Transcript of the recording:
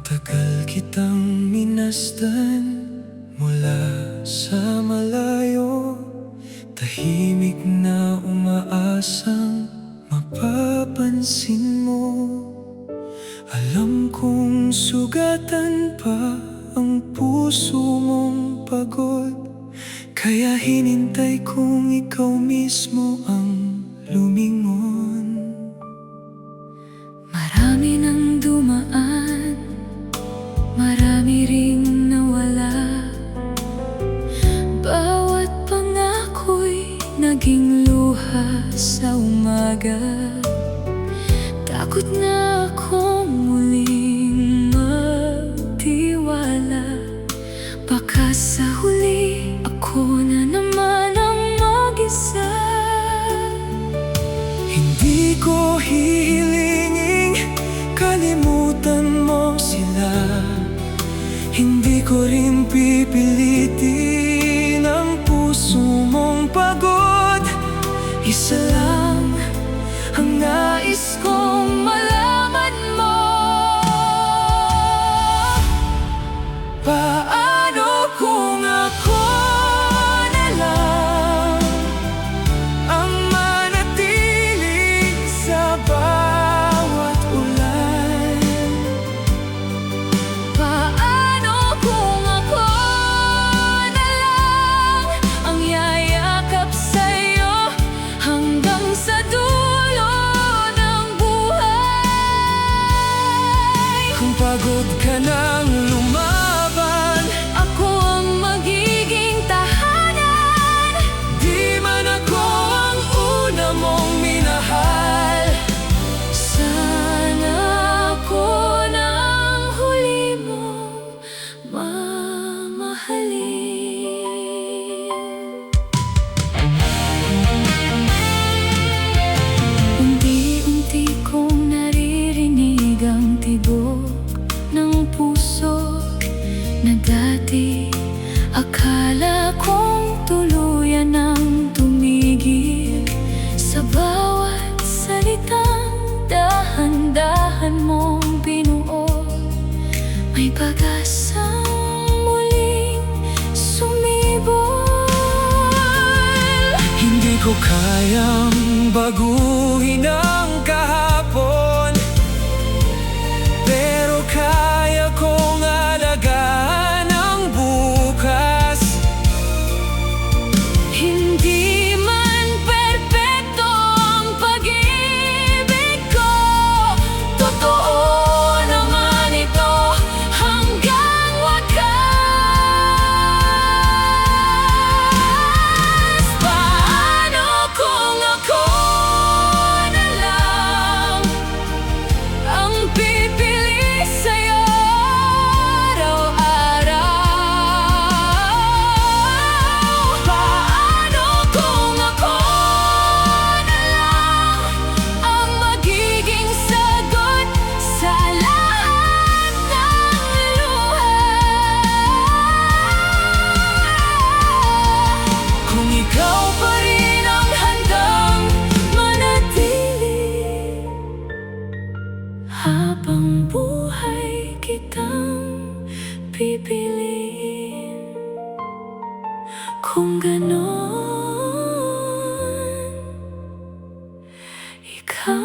Matagal kitang minasdan mula sa malayo, tahimik na umaasang mapapansin mo. Alam kong sugatan pa ang puso mong pagod, kaya hinintay kong ikaw mismo ang lumingon. Marami nang dumaan, marami ring nawala. Bawat pangako'y naging luha sa umaga. Takot na akong muling magtiwala. Baka sa huli ako na naman ang mag-isa. Hindi ko hihilinging kalimutan mo sila, hindi ko rin pipilitin ang puso mong pagod. Isa lang ang nais kong malaman mo: paano kung ako na lang ang manatili sa bawat ulan? Paano kung ako na lang ang yayakap sa'yo hanggang sa dulo ng buhay? Kung pagod ka nang lumaban, Ako ang magiging tahanan. di man ako ang una mong minahal. Sana ako na ang huli mong mamahalin. Unti-unti kong naririnig ang tibok ng puso na dati akala kong tuluyan ng tumigil. Sa bawat salitang dahan-dahan mong binuo, may pag-asang muling sumibol. Hindi ko kayang baguhin ang kahapon, pero kaya kong alagaan ang bukas. Hindi man perpekto ang pag-ibig ko, totoo naman ito hanggang wakas. Paano kung ako na lang ang pipili sa'yo araw-araw? Paano kung ako na lang ang magiging sagot sa lahat ng luha? Kung ikaw pa rin ang handang Manatili habang buhay kitang pipiliin. Kung ganon, ikaw